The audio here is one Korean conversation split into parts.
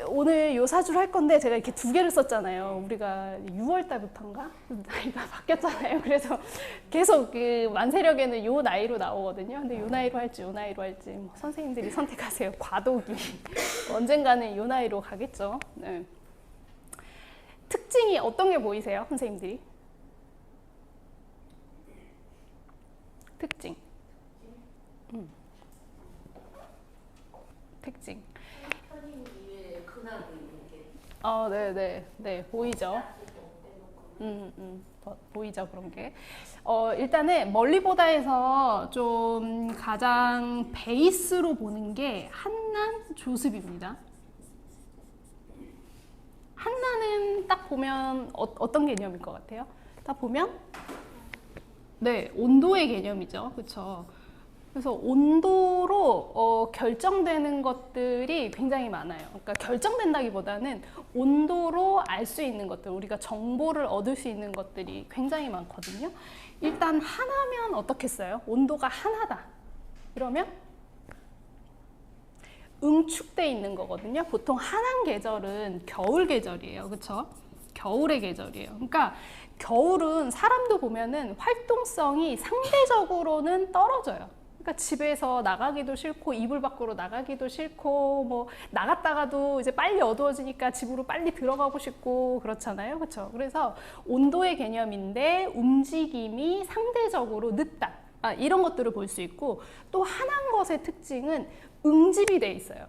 오늘 요사주를 할 건데 제가 이렇게 두 개를 썼잖아요. 우리가 6월 달부터인가 나이가 바뀌었잖아요. 그래서 계속 그 만세력에는 요 나이로 나오거든요. 근데 요 나이로 할지 요 나이로 할지 뭐 선생님들이 선택하세요. 과도기 언젠가는 요 나이로 가겠죠. 네. 특징이 어떤 게 보이세요, 선생님들이? 특징. 특징. 네, 보이죠. 보이죠, 그런 게. 일단은 멀리보다에서 좀 가장 베이스로 보는 게 한난 조습입니다. 한나는 딱 보면 어떤 개념일 것 같아요? 딱 보면 네, 온도의 개념이죠. 그렇죠? 그래서 온도로 결정되는 것들이 굉장히 많아요. 그러니까 결정된다기보다는 온도로 알 수 있는 것들, 우리가 정보를 얻을 수 있는 것들이 굉장히 많거든요. 일단 하나면 어떻겠어요? 온도가 하나다. 이러면 응축돼 있는 거거든요. 보통 한한 계절은 겨울 계절이에요. 그렇죠? 겨울의 계절이에요. 그러니까 겨울은 사람도 보면은 활동성이 상대적으로는 떨어져요. 그러니까 집에서 나가기도 싫고 이불 밖으로 나가기도 싫고 뭐 나갔다가도 이제 빨리 어두워지니까 집으로 빨리 들어가고 싶고 그렇잖아요. 그렇죠? 그래서 온도의 개념인데 움직임이 상대적으로 늦다. 이런 것들을 볼 수 있고 또 한한 것의 특징은 응집이 돼 있어요.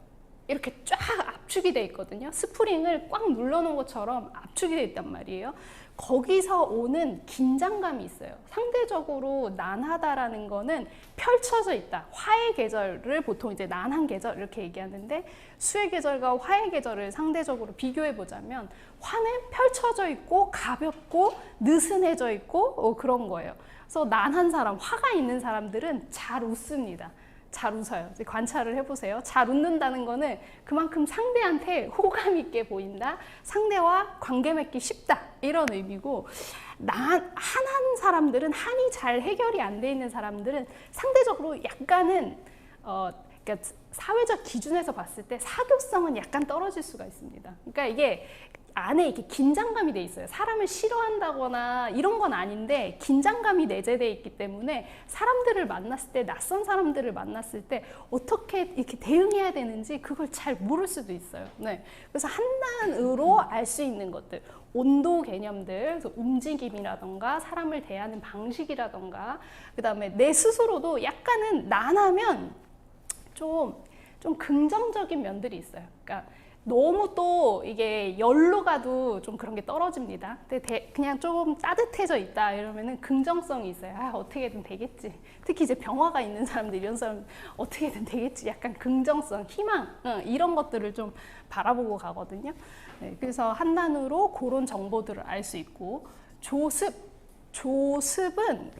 이렇게 쫙 압축이 돼 있거든요. 스프링을 꽉 눌러놓은 것처럼 압축이 돼 있단 말이에요. 거기서 오는 긴장감이 있어요. 상대적으로 난하다라는 거는 펼쳐져 있다. 화의 계절을 보통 이제 난한 계절 이렇게 얘기하는데 수의 계절과 화의 계절을 상대적으로 비교해 보자면 화는 펼쳐져 있고 가볍고 느슨해져 있고 그런 거예요. 그래서 난한 사람, 화가 있는 사람들은 잘 웃습니다. 잘 웃어요. 이제 관찰을 해보세요. 잘 웃는다는 거는 그만큼 상대한테 호감 있게 보인다. 상대와 관계 맺기 쉽다. 이런 의미고 한한 사람들은 한이 잘 해결이 안 돼 있는 사람들은 상대적으로 약간은 그러니까 사회적 기준에서 봤을 때 사교성은 약간 떨어질 수가 있습니다. 그러니까 이게 안에 이렇게 긴장감이 돼 있어요. 사람을 싫어한다거나 이런 건 아닌데 긴장감이 내재되어 있기 때문에 사람들을 만났을 때 낯선 사람들을 만났을 때 어떻게 이렇게 대응해야 되는지 그걸 잘 모를 수도 있어요. 네. 그래서 한단으로 알 수 있는 것들, 온도 개념들, 그래서 움직임이라던가 사람을 대하는 방식이라던가 그 다음에 내 스스로도 약간은 난하면 좀 긍정적인 면들이 있어요. 그러니까 너무 또 이게 열로 가도 좀 그런 게 떨어집니다. 근데 그냥 좀 따뜻해져 있다 이러면은 긍정성이 있어요. 어떻게든 되겠지. 특히 이제 병화가 있는 사람들, 이런 사람 어떻게든 되겠지. 약간 긍정성, 희망 이런 것들을 좀 바라보고 가거든요. 네, 그래서 한단으로 그런 정보들을 알 수 있고 조습은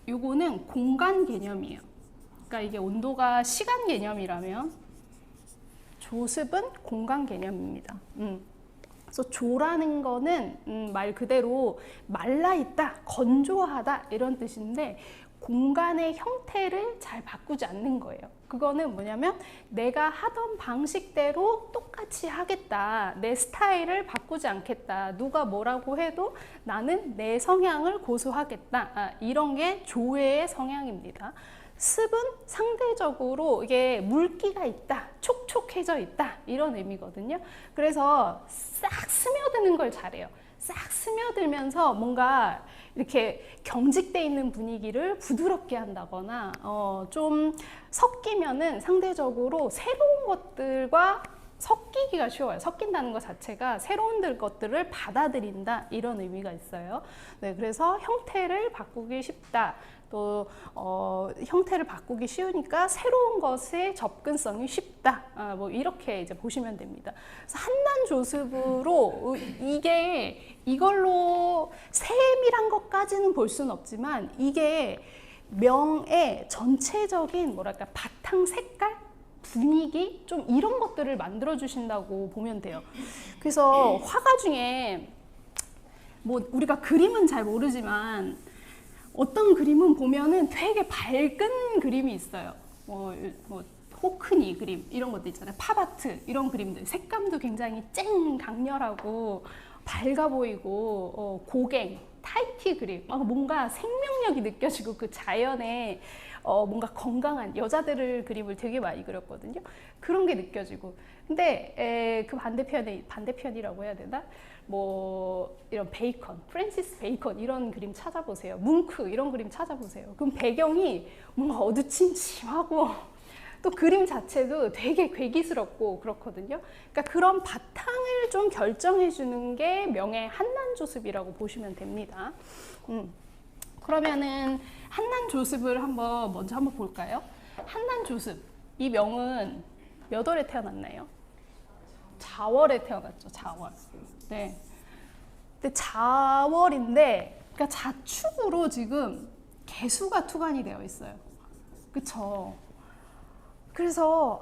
요거는 공간 개념이에요. 그러니까 이게 온도가 시간 개념이라면 조습은 공간 개념입니다. 그래서 조라는 거는 말 그대로 말라있다, 건조하다 이런 뜻인데 공간의 형태를 잘 바꾸지 않는 거예요. 그거는 뭐냐면 내가 하던 방식대로 똑같이 하겠다. 내 스타일을 바꾸지 않겠다. 누가 뭐라고 해도 나는 내 성향을 고수하겠다. 이런 게 조의 성향입니다. 습은 상대적으로 이게 물기가 있다, 촉촉해져 있다 이런 의미거든요. 그래서 싹 스며드는 걸 잘해요. 싹 스며들면서 뭔가 이렇게 경직돼 있는 분위기를 부드럽게 한다거나 좀 섞이면은 상대적으로 새로운 것들과 섞이기가 쉬워요. 섞인다는 것 자체가 새로운 것들을 받아들인다 이런 의미가 있어요. 네, 그래서 형태를 바꾸기 쉽다. 또 형태를 바꾸기 쉬우니까 새로운 것에 접근성이 쉽다. 뭐 이렇게 이제 보시면 됩니다. 그래서 한난 조습으로 이걸로 세밀한 것까지는 볼 수는 없지만 이게 명의 전체적인 뭐랄까 바탕 색깔, 분위기 좀 이런 것들을 만들어 주신다고 보면 돼요. 그래서 화가 중에 뭐 우리가 그림은 잘 모르지만 어떤 그림은 보면은 되게 밝은 그림이 있어요. 호크니 그림 이런 것도 있잖아요. 팝아트 이런 그림들 색감도 굉장히 쨍 강렬하고 밝아 보이고 고갱, 타이티 그림 뭔가 생명력이 느껴지고 그 자연에 뭔가 건강한 여자들을 그림을 되게 많이 그렸거든요. 그런 게 느껴지고 근데 그 반대편이라고 해야 되나? 뭐 이런 베이컨, 프랜시스 베이컨 이런 그림 찾아보세요. 뭉크 이런 그림 찾아보세요. 그럼 배경이 뭔가 어두침침하고 또 그림 자체도 되게 괴기스럽고 그렇거든요. 그러니까 그런 바탕을 좀 결정해 주는 게 명의 한난조습이라고 보시면 됩니다. 그러면은 한난조습을 먼저 한번 볼까요? 한난조습 이 명은 몇 월에 태어났나요? 자월에 태어났죠. 자월. 네. 근데 자월인데, 그러니까 자축으로 지금 개수가 투관이 되어 있어요. 그쵸? 그래서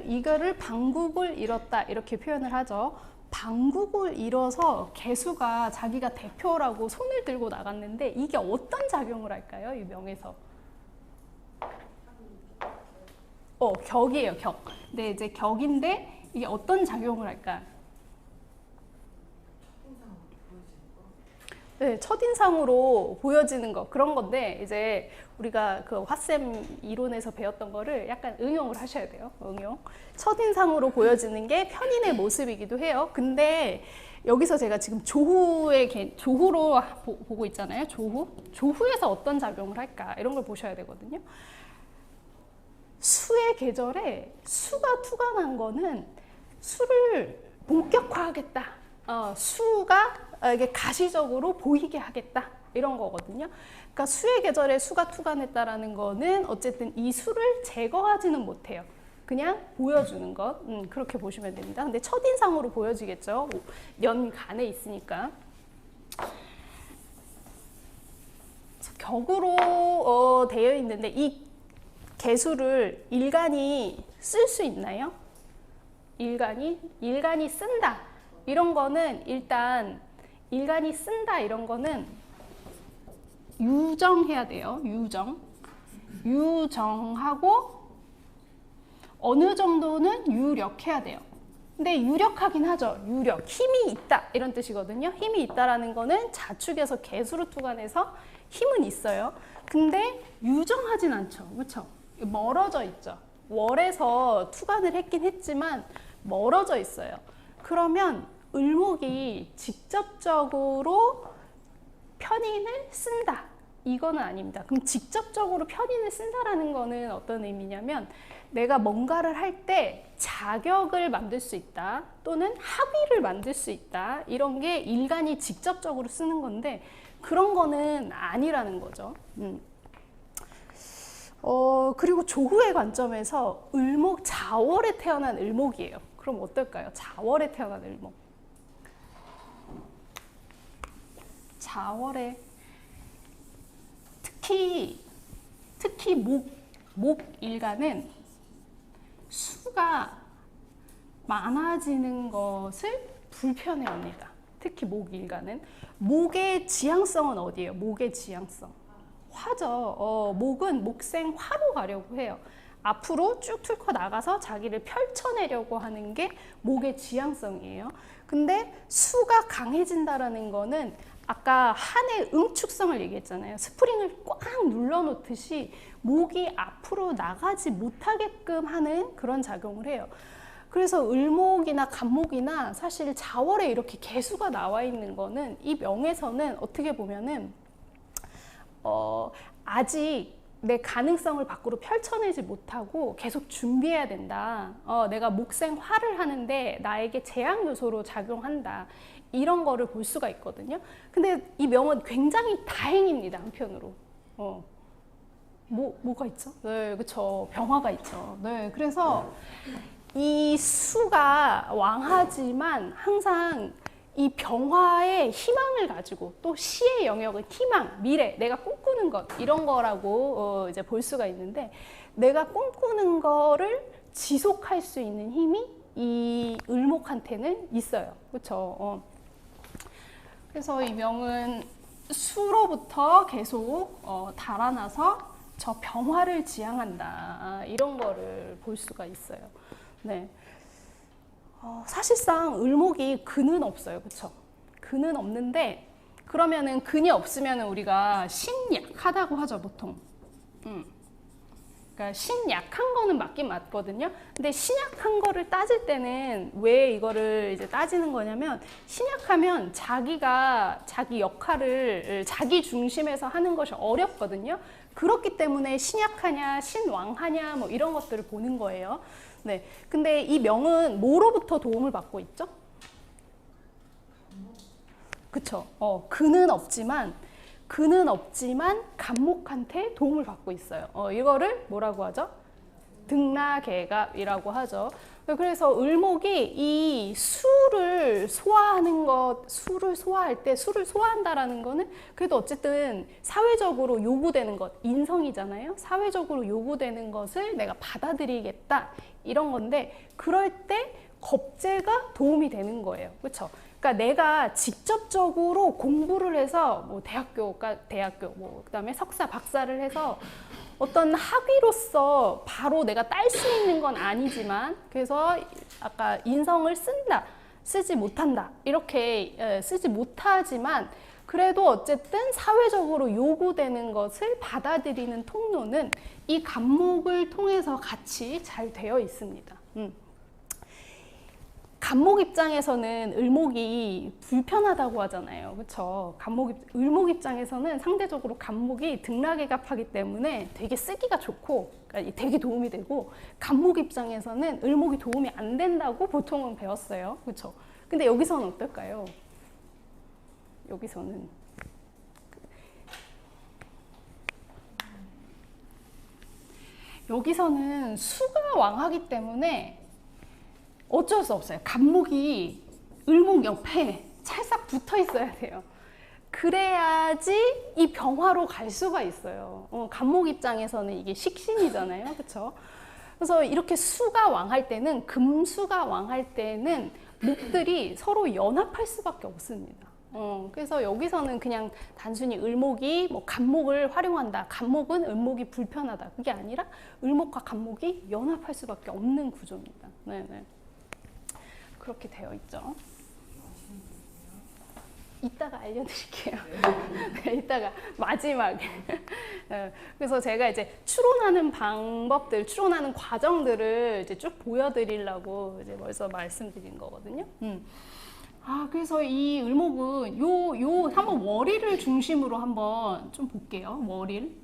이거를 방국을 잃었다 이렇게 표현을 하죠. 방국을 잃어서 개수가 자기가 대표라고 손을 들고 나갔는데 이게 어떤 작용을 할까요? 이 명에서. 격이에요, 격. 근데 이제 격인데 이게 어떤 작용을 할까? 네, 첫인상으로 보여지는 거 그런 건데 이제 우리가 그 화쌤 이론에서 배웠던 거를 약간 응용을 하셔야 돼요. 응용. 첫인상으로 보여지는 게 편인의 모습이기도 해요. 근데 여기서 제가 지금 조후로 보고 있잖아요. 조후에서 어떤 작용을 할까 이런 걸 보셔야 되거든요. 수의 계절에 수가 투관한 거는 수를 본격화하겠다. 수가 이게 가시적으로 보이게 하겠다. 이런 거거든요. 그러니까 수의 계절에 수가 투관했다라는 거는 어쨌든 이 수를 제거하지는 못해요. 그냥 보여주는 것. 그렇게 보시면 됩니다. 근데 첫인상으로 보여지겠죠. 연간에 있으니까. 격으로 되어 있는데 이 개수를 일간이 쓸 수 있나요? 일간이 쓴다. 이런 거는 일단 일간이 쓴다 이런 거는 유정해야 돼요. 유정하고 어느 정도는 유력해야 돼요. 근데 유력하긴 하죠. 유력, 힘이 있다 이런 뜻이거든요. 힘이 있다라는 거는 자축에서 개수로 투관해서 힘은 있어요. 근데 유정하진 않죠. 그렇죠? 멀어져 있죠. 월에서 투관을 했긴 했지만 멀어져 있어요. 그러면 을목이 직접적으로 편인을 쓴다. 이거는 아닙니다. 그럼 직접적으로 편인을 쓴다라는 거는 어떤 의미냐면 내가 뭔가를 할 때 자격을 만들 수 있다. 또는 합의를 만들 수 있다. 이런 게 일간이 직접적으로 쓰는 건데 그런 거는 아니라는 거죠. 그리고 조후의 관점에서 을목 자월에 태어난 을목이에요. 그럼 어떨까요? 자월에 태어난 을목. 자월에 특히 목 일간은 수가 많아지는 것을 불편해합니다. 특히 목 일간은. 목의 지향성은 어디예요? 목의 지향성. 화죠. 목은 목생 화로 가려고 해요. 앞으로 쭉 뚫고 나가서 자기를 펼쳐내려고 하는 게 목의 지향성이에요. 근데 수가 강해진다라는 거는 아까 한의 응축성을 얘기했잖아요. 스프링을 꽉 눌러놓듯이 목이 앞으로 나가지 못하게끔 하는 그런 작용을 해요. 그래서 을목이나 간목이나 사실 자월에 이렇게 개수가 나와 있는 거는 이 명에서는 어떻게 보면은 아직 내 가능성을 밖으로 펼쳐내지 못하고 계속 준비해야 된다. 내가 목생화를 하는데 나에게 제약 요소로 작용한다. 이런 거를 볼 수가 있거든요. 근데 이 명은 굉장히 다행입니다. 한편으로. 뭐가 있죠? 네, 그쵸. 병화가 있죠. 네, 그래서 이 수가 왕하지만 항상 이 병화의 희망을 가지고 또 시의 영역은 희망, 미래, 내가 꿈꾸는 것 이런 거라고 이제 볼 수가 있는데 내가 꿈꾸는 거를 지속할 수 있는 힘이 이 을목한테는 있어요. 그렇죠? 그래서 이 명은 수로부터 계속 달아나서 저 병화를 지향한다. 이런 거를 볼 수가 있어요. 네. 사실상 을목이 근은 없어요. 그쵸? 근은 없는데, 그러면은 근이 없으면 우리가 신약하다고 하죠, 보통. 그러니까 신약한 거는 맞긴 맞거든요. 근데 신약한 거를 따질 때는 왜 이거를 이제 따지는 거냐면, 신약하면 자기가 자기 역할을 자기 중심에서 하는 것이 어렵거든요. 그렇기 때문에 신약하냐, 신왕하냐, 뭐 이런 것들을 보는 거예요. 네. 근데 이 명은 뭐로부터 도움을 받고 있죠? 그쵸? 근은 없지만 간목한테 도움을 받고 있어요. 이거를 뭐라고 하죠? 등락개갑이라고 하죠. 그래서 을목이 이 수를 소화하는 것, 수를 소화할 때 수를 소화한다라는 거는 그래도 어쨌든 사회적으로 요구되는 것, 인성이잖아요. 사회적으로 요구되는 것을 내가 받아들이겠다 이런 건데, 그럴 때 겁재가 도움이 되는 거예요. 그렇죠? 그러니까 내가 직접적으로 공부를 해서 뭐 대학교 뭐 그다음에 석사 박사를 해서 어떤 학위로서 바로 내가 딸 수 있는 건 아니지만, 그래서 아까 인성을 쓰지 못한다 이렇게 쓰지 못하지만, 그래도 어쨌든 사회적으로 요구되는 것을 받아들이는 통로는 이 간목을 통해서 같이 잘 되어 있습니다. 간목 입장에서는 을목이 불편하다고 하잖아요. 그렇죠? 을목 입장에서는 상대적으로 간목이 등락개갑하기 때문에 되게 쓰기가 좋고, 그러니까 되게 도움이 되고, 간목 입장에서는 을목이 도움이 안 된다고 보통은 배웠어요. 그렇죠? 근데 여기서는 어떨까요? 여기서는 수가 왕하기 때문에 어쩔 수 없어요. 간목이 을목 옆에 찰싹 붙어 있어야 돼요. 그래야지 이 병화로 갈 수가 있어요. 간목 입장에서는 이게 식신이잖아요. 그렇죠? 그래서 이렇게 수가 왕할 때는, 금수가 왕할 때는 목들이 서로 연합할 수밖에 없습니다. 그래서 여기서는 그냥 단순히 을목이 뭐 간목을 활용한다, 간목은 을목이 불편하다, 그게 아니라 을목과 간목이 연합할 수밖에 없는 구조입니다. 네네. 그렇게 되어 있죠. 이따가 알려드릴게요. 네, 이따가 마지막에. 그래서 제가 이제 추론하는 방법들, 추론하는 과정들을 이제 쭉 보여드리려고 이제 벌써 말씀드린 거거든요. 그래서 이 을목은 한번 월일을 중심으로 한번 좀 볼게요. 월일.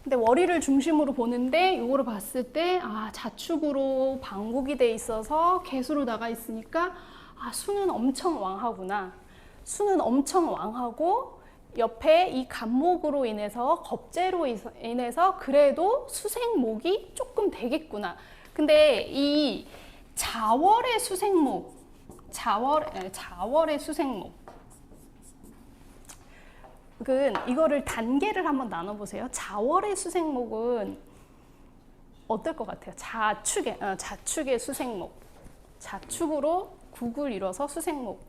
근데 월일을 중심으로 보는데, 요거를 봤을 때 자축으로 방국이 돼 있어서 개수로 나가 있으니까 수는 엄청 왕하구나. 수는 엄청 왕하고 옆에 이 간목으로 인해서, 겁재로 인해서 그래도 수생목이 조금 되겠구나. 근데 이 자월의 수생목, 자월의 수생목, 이거를 단계를 한번 나눠보세요. 자월의 수생목은 어떨 것 같아요? 자축의 수생목. 자축으로 국을 이뤄서 수생목.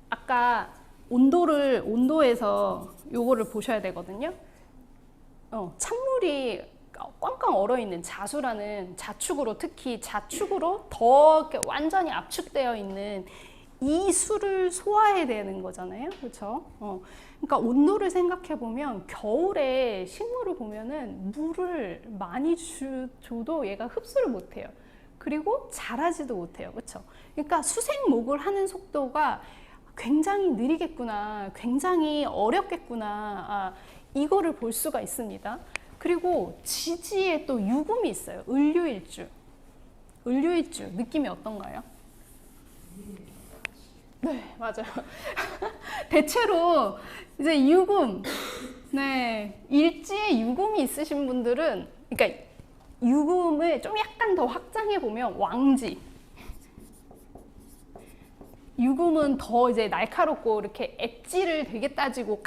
아까 온도에서 요거를 보셔야 되거든요. 찬물이 꽝꽝 얼어있는 자수라는 자축으로, 특히 자축으로 더 이렇게 완전히 압축되어 있는 이 수를 소화해야 되는 거잖아요. 그렇죠? 그러니까 온도를 생각해 보면, 겨울에 식물을 보면은 물을 많이 줘도 얘가 흡수를 못 해요. 그리고 자라지도 못해요. 그렇죠? 그러니까 수생목을 하는 속도가 굉장히 느리겠구나, 굉장히 어렵겠구나, 이거를 볼 수가 있습니다. 그리고 지지에 또 유금이 있어요. 을류일주. 느낌이 어떤가요? 네, 맞아요. 대체로 이제 유금, 일지에 유금이 있으신 분들은, 그러니까 유금을 좀 약간 더 확장해 보면 왕지. 유금은 더 이제 날카롭고 이렇게 엣지를 되게 따지고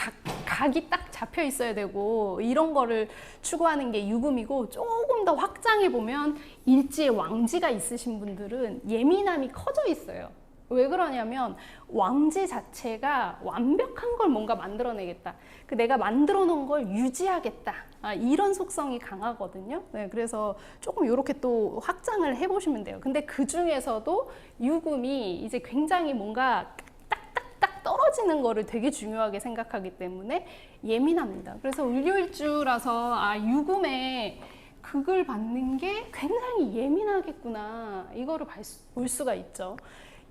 각이 딱 잡혀 있어야 되고, 이런 거를 추구하는 게 유금이고, 조금 더 확장해 보면 일지에 왕지가 있으신 분들은 예민함이 커져 있어요. 왜 그러냐면 왕지 자체가 완벽한 걸 뭔가 만들어내겠다. 그 내가 만들어 놓은 걸 유지하겠다. 이런 속성이 강하거든요. 네, 그래서 조금 이렇게 또 확장을 해보시면 돼요. 근데 그 중에서도 유금이 이제 굉장히 뭔가 딱딱딱 떨어지는 거를 되게 중요하게 생각하기 때문에 예민합니다. 그래서 을료일주라서 유금에 극을 받는 게 굉장히 예민하겠구나. 이거를 볼 수가 있죠.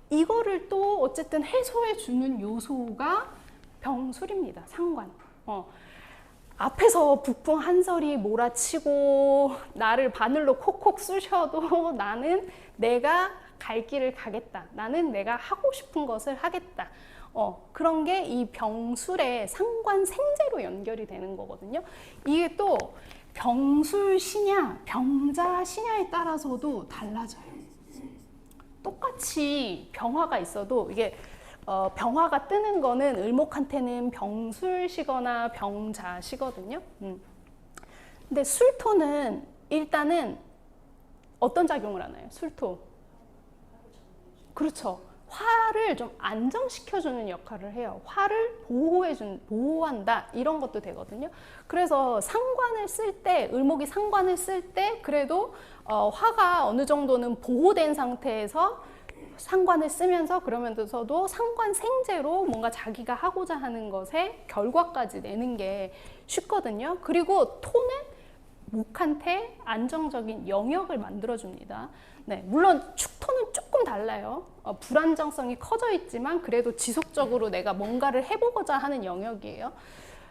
이거를 또 어쨌든 해소해 주는 요소가 병술입니다. 상관. 앞에서 북풍 한설이 몰아치고 나를 바늘로 콕콕 쑤셔도 나는 내가 갈 길을 가겠다. 나는 내가 하고 싶은 것을 하겠다. 그런 게 이 병술의 상관생재로 연결이 되는 거거든요. 이게 또 병술시냐 병자시냐에 따라서도 달라져요. 똑같이 병화가 있어도 이게 병화가 뜨는 거는 을목한테는 병술시거나 병자시거든요. 근데 술토는 일단은 어떤 작용을 하나요? 술토. 그렇죠. 화를 좀 안정시켜주는 역할을 해요. 화를 보호한다 이런 것도 되거든요. 그래서 상관을 쓸 때, 을목이 상관을 쓸 때 그래도 화가 어느 정도는 보호된 상태에서 상관을 쓰면서 그러면서도 상관생재로 뭔가 자기가 하고자 하는 것에 결과까지 내는 게 쉽거든요. 그리고 토는 목한테 안정적인 영역을 만들어줍니다. 네, 물론 축토는 조금 달라요. 불안정성이 커져 있지만 그래도 지속적으로 내가 뭔가를 해보고자 하는 영역이에요.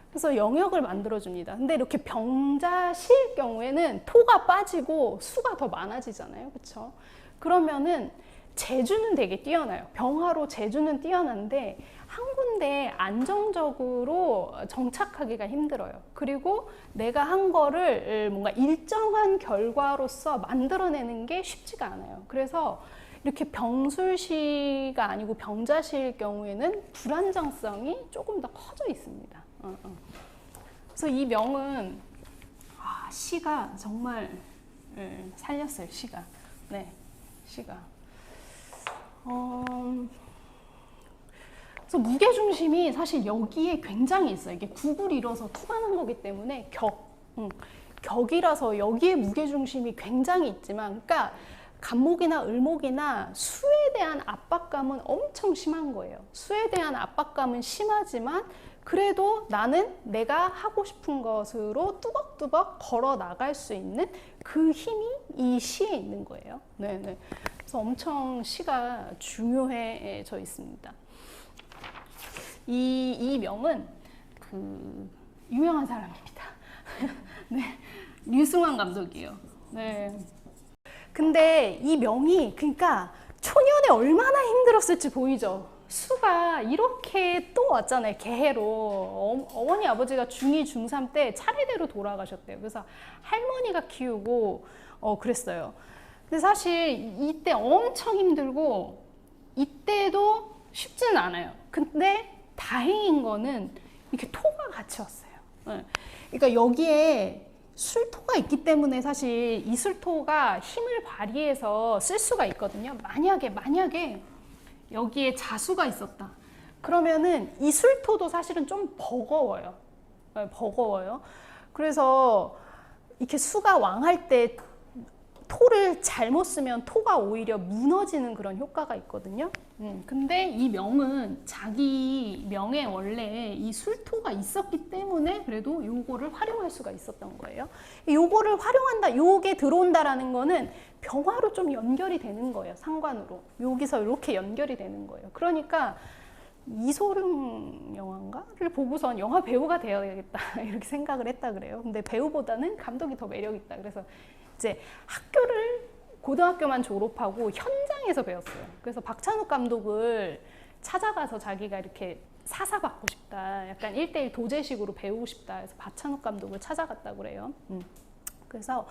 그래서 영역을 만들어줍니다. 근데 이렇게 병자시일 경우에는 토가 빠지고 수가 더 많아지잖아요. 그렇죠? 그러면은 재주는 되게 뛰어나요. 병화로 재주는 뛰어난데 한 군데 안정적으로 정착하기가 힘들어요. 그리고 내가 한 거를 뭔가 일정한 결과로서 만들어내는 게 쉽지가 않아요. 그래서 이렇게 병술시가 아니고 병자시일 경우에는 불안정성이 조금 더 커져 있습니다. 그래서 이 명은 시가 정말 살렸어요. 시가. 네, 시가. 그래서 무게중심이 사실 여기에 굉장히 있어요. 이게 국을 이뤄서 투가 난 거기 때문에 격이라서 여기에 무게중심이 굉장히 있지만, 그러니까 간목이나 을목이나 수에 대한 압박감은 엄청 심한 거예요. 수에 대한 압박감은 심하지만 그래도 나는 내가 하고 싶은 것으로 뚜벅뚜벅 걸어 나갈 수 있는 그 힘이 이 시에 있는 거예요. 네네. 그래서 엄청 시가 중요해져 있습니다. 이 명은 그 유명한 사람입니다. 네, 류승환 감독이요. 네. 근데 이 명이 그러니까 초년에 얼마나 힘들었을지 보이죠. 수가 이렇게 또 왔잖아요. 개해로. 어머니 아버지가 중2, 중3 때 차례대로 돌아가셨대요. 그래서 할머니가 키우고 그랬어요. 근데 사실 이때 엄청 힘들고 이때도 쉽지는 않아요. 근데 다행인 거는 이렇게 토가 같이 왔어요. 그러니까 여기에 술토가 있기 때문에 사실 이 술토가 힘을 발휘해서 쓸 수가 있거든요. 만약에 여기에 자수가 있었다. 그러면은 이 술토도 사실은 좀 버거워요. 버거워요. 그래서 이렇게 수가 왕할 때 토를 잘못 쓰면 토가 오히려 무너지는 그런 효과가 있거든요. 근데 이 명은 자기 명에 원래 이 술토가 있었기 때문에 그래도 요거를 활용할 수가 있었던 거예요. 요거를 활용한다, 요게 들어온다라는 거는 병화로 좀 연결이 되는 거예요. 상관으로. 여기서 이렇게 연결이 되는 거예요. 그러니까 이소룡 영화인가를 보고선 영화 배우가 되어야겠다 이렇게 생각을 했다 그래요. 근데 배우보다는 감독이 더 매력 있다. 그래서 이제 학교를 고등학교만 졸업하고 현장에서 배웠어요. 그래서 박찬욱 감독을 찾아가서 자기가 이렇게 사사받고 싶다. 약간 1:1 도제식으로 배우고 싶다. 그래서 박찬욱 감독을 찾아갔다고 그래요. 그래서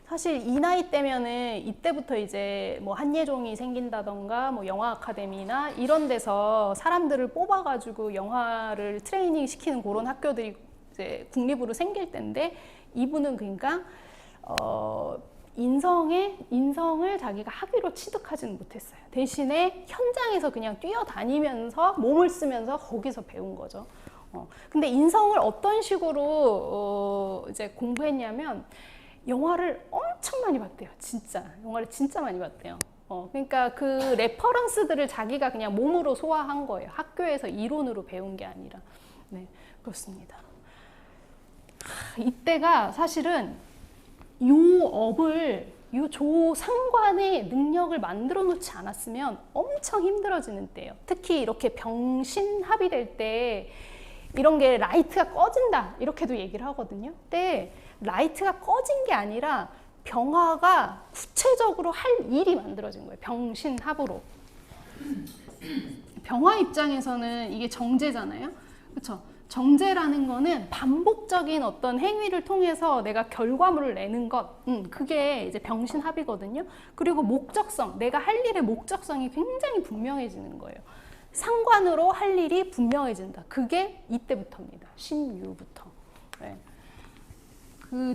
사실 이 나이 때면은 이때부터 이제 뭐 한예종이 생긴다던가 뭐 영화 아카데미나 이런 데서 사람들을 뽑아가지고 영화를 트레이닝 시키는 그런 학교들이 이제 국립으로 생길 때인데 이분은 그러니까 인성을 자기가 학위로 취득하지는 못했어요. 대신에 현장에서 그냥 뛰어다니면서 몸을 쓰면서 거기서 배운 거죠. 근데 인성을 어떤 식으로 이제 공부했냐면 영화를 엄청 많이 봤대요. 진짜 영화를 진짜 많이 봤대요. 그러니까 그 레퍼런스들을 자기가 그냥 몸으로 소화한 거예요. 학교에서 이론으로 배운 게 아니라. 네, 그렇습니다. 이때가 사실은 조 상관의 능력을 만들어 놓지 않았으면 엄청 힘들어지는 때예요. 특히 이렇게 병신합이 될 때 이런 게 라이트가 꺼진다 이렇게도 얘기를 하거든요. 근데 라이트가 꺼진 게 아니라 병화가 구체적으로 할 일이 만들어진 거예요. 병신합으로. 병화 입장에서는 이게 정제잖아요. 그렇죠? 정제라는 거는 반복적인 어떤 행위를 통해서 내가 결과물을 내는 것, 그게 이제 병신합이거든요. 그리고 목적성, 내가 할 일의 목적성이 굉장히 분명해지는 거예요. 상관으로 할 일이 분명해진다. 그게 이때부터입니다. 신유부터. 네.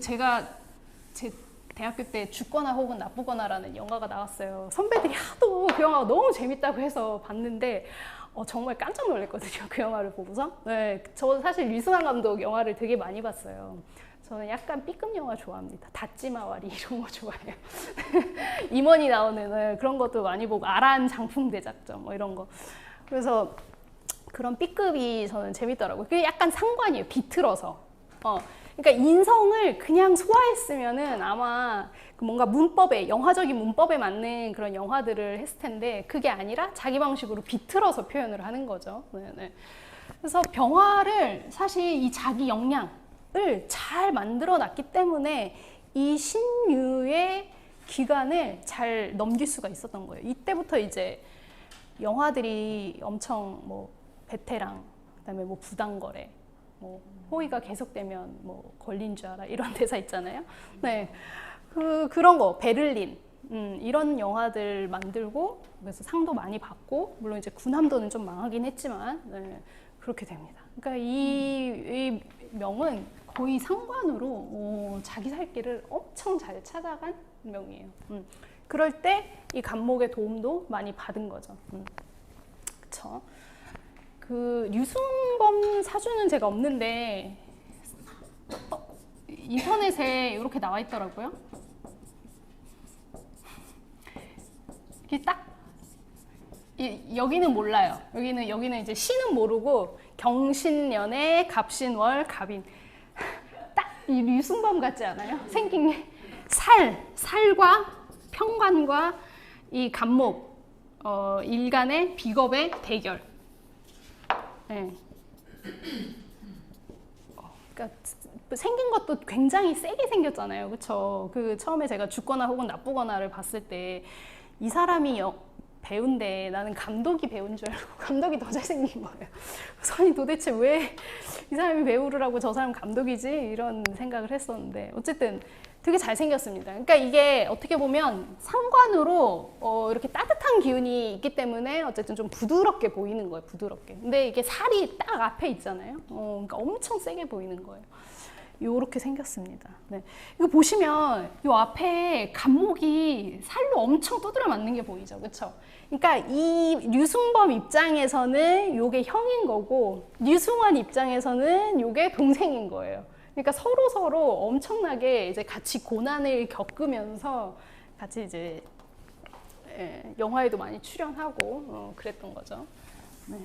제가 제 대학교 때 죽거나 혹은 나쁘거나라는 영화가 나왔어요. 선배들이 하도 그 영화가 너무 재밌다고 해서 봤는데 정말 깜짝 놀랐거든요. 그 영화를 보고서. 네, 저 사실 류승환 감독 영화를 되게 많이 봤어요. 저는 약간 B급 영화 좋아합니다. 다찌마와리 이런 거 좋아해요. 임원이 나오는 그런 것도 많이 보고 아란 장풍 대작전 뭐 이런 거. 그래서 그런 B급이 저는 재밌더라고요. 그게 약간 상관이에요. 비틀어서. 그러니까 인성을 그냥 소화했으면은 아마 뭔가 문법에, 영화적인 문법에 맞는 그런 영화들을 했을 텐데 그게 아니라 자기 방식으로 비틀어서 표현을 하는 거죠. 네네. 그래서 병화를 사실 이 자기 역량을 잘 만들어 놨기 때문에 이 신유의 기간을 잘 넘길 수가 있었던 거예요. 이때부터 이제 영화들이 엄청 뭐 베테랑, 그다음에 뭐 부당거래, 뭐 호의가 계속되면 뭐 걸린 줄 알아 이런 대사 있잖아요. 네, 그런 거 베를린 이런 영화들 만들고 그래서 상도 많이 받고 물론 이제 군함도는 좀 망하긴 했지만 네, 그렇게 됩니다. 그러니까 이 명은 거의 상관으로 자기 살 길을 엄청 잘 찾아간 명이에요. 그럴 때 이 간목의 도움도 많이 받은 거죠. 그렇죠. 그 류승범 사주는 제가 없는데 인터넷에 이렇게 나와 있더라고요. 이게 딱 여기는 몰라요. 여기는 이제 신은 모르고 경신년에 갑신월 갑인 딱 이 류승범 같지 않아요? 생긴 게 살과 평관과 이 간목 일간의 비겁의 대결. 네. 그러니까 생긴 것도 굉장히 세게 생겼잖아요, 그렇죠? 그 처음에 제가 죽거나 혹은 나쁘거나를 봤을 때 이 사람이 배우인데 나는 감독이 배우인 줄 알고 감독이 더 잘생긴 거예요. 그래서 도대체 왜 이 사람이 배우를 하고 저 사람 감독이지? 이런 생각을 했었는데 어쨌든 되게 잘생겼습니다. 그러니까 이게 어떻게 보면 상관으로 이렇게 따뜻한 기운이 있기 때문에 어쨌든 좀 부드럽게 보이는 거예요. 부드럽게. 근데 이게 살이 딱 앞에 있잖아요. 그러니까 엄청 세게 보이는 거예요. 요렇게 생겼습니다. 네. 이거 보시면 요 앞에 간목이 살로 엄청 두드려 맞는 게 보이죠. 그렇죠? 그러니까 이 류승범 입장에서는 요게 형인 거고 류승환 입장에서는 요게 동생인 거예요. 그러니까 서로 엄청나게 이제 같이 고난을 겪으면서 같이 이제 영화에도 많이 출연하고 그랬던 거죠. 네.